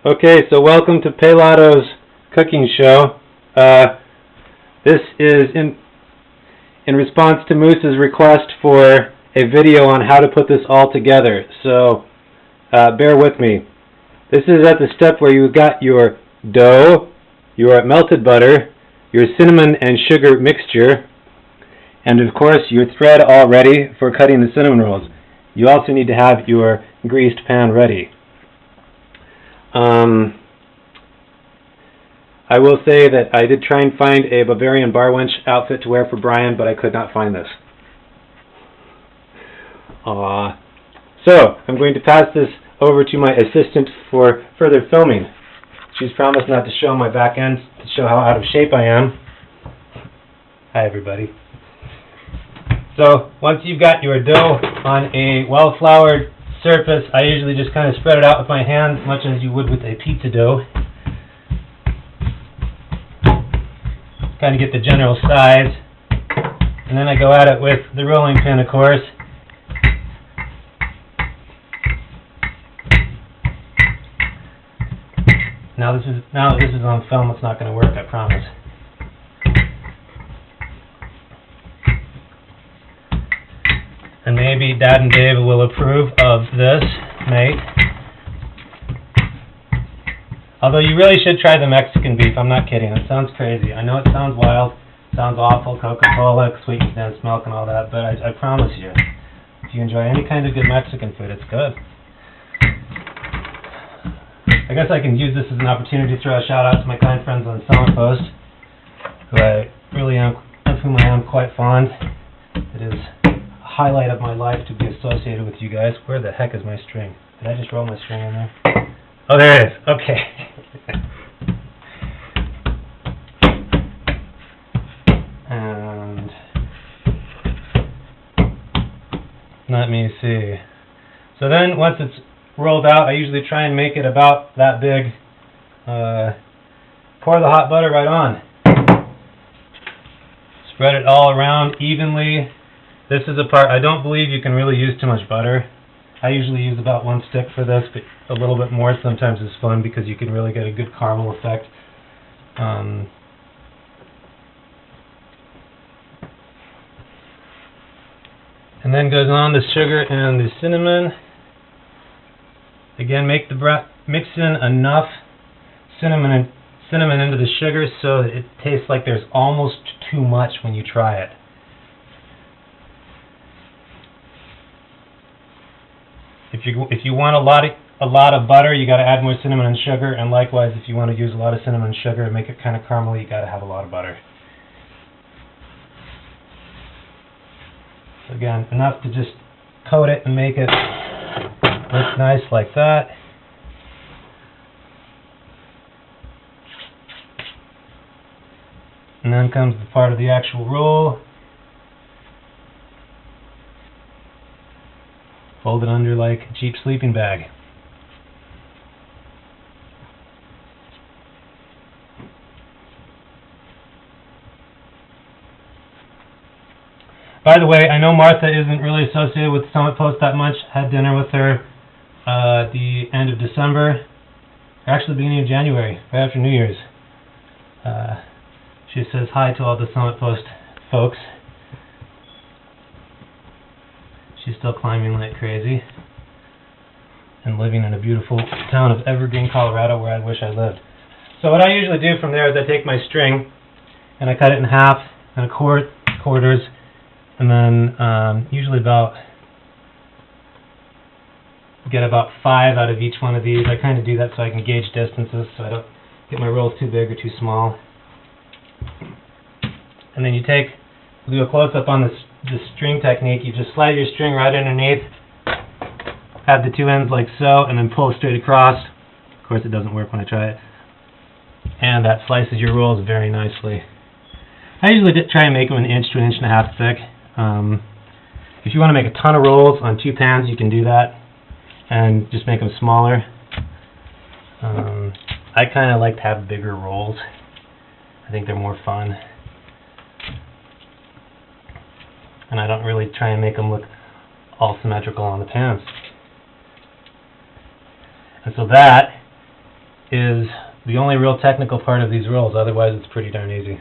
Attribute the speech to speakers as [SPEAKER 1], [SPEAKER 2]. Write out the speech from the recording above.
[SPEAKER 1] Okay, so welcome to Pelado's cooking show. This is in response to Moose's request for a video on how to put this all together. So bear with me. This is at the step where you've got your dough, your melted butter, your cinnamon and sugar mixture, and of course your thread all ready for cutting the cinnamon rolls. You also need to have your greased pan ready. I will say that I did try and find a Bavarian bar wench outfit to wear for Brian, but I could not find this. So, I'm going to pass this over to my assistant for further filming. She's promised not to show my back end to show how out of shape I am. Hi, everybody. So, once you've got your dough on a well-floured surface, I usually just kind of spread it out with my hands, much as you would with a pizza dough. Kind of get the general size. And then I go at it with the rolling pin, of course. Now this is on film, it's not going to work, I promise. And maybe Dad and Dave will approve of this, mate. Although you really should try the Mexican beef, I'm not kidding, it sounds crazy. I know it sounds wild, sounds awful, Coca-Cola, sweet condensed milk and all that, but I promise you, if you enjoy any kind of good Mexican food, it's good. I guess I can use this as an opportunity to throw a shout out to my kind friends on Summit Post, of whom I am quite fond. It is highlight of my life to be associated with you guys. Where the heck is my string? Did I just roll my string in there? Oh, there it is. Okay. And let me see. So then once it's rolled out, I usually try and make it about that big. Pour the hot butter right on. Spread it all around evenly. This is a part, I don't believe you can really use too much butter. I usually use about one stick for this, but a little bit more sometimes is fun because you can really get a good caramel effect. And then goes on the sugar and the cinnamon. Again, mix in enough cinnamon into the sugar so that it tastes like there's almost too much when you try it. If you want a lot of butter, you got to add more cinnamon and sugar, and likewise, if you want to use a lot of cinnamon and sugar and make it kind of caramely, you got to have a lot of butter. So again, enough to just coat it and make it look nice like that. And then comes the part of the actual roll. Fold it under like a cheap sleeping bag. By the way, I know Martha isn't really associated with Summit Post that much. Had dinner with her at the end of December, actually beginning of January, right after New Year's. She says hi to all the Summit Post folks. She's still climbing like crazy and living in a beautiful town of Evergreen, Colorado, where I wish I lived. So what I usually do from there is I take my string and I cut it in half and quarters, and then usually get about 5 out of each one of these. I kind of do that so I can gauge distances so I don't get my rolls too big or too small. And then we'll do a close-up on the string technique. You just slide your string right underneath, have the two ends like so, and then pull straight across. Of course, it doesn't work when I try it. And that slices your rolls very nicely. I usually try and make them 1 inch to 1.5 inches thick. If you want to make a ton of rolls on 2 pans, you can do that, and just make them smaller. I kind of like to have bigger rolls. I think they're more fun. And I don't really try and make them look all symmetrical on the pans. And so that is the only real technical part of these rolls. Otherwise, it's pretty darn easy.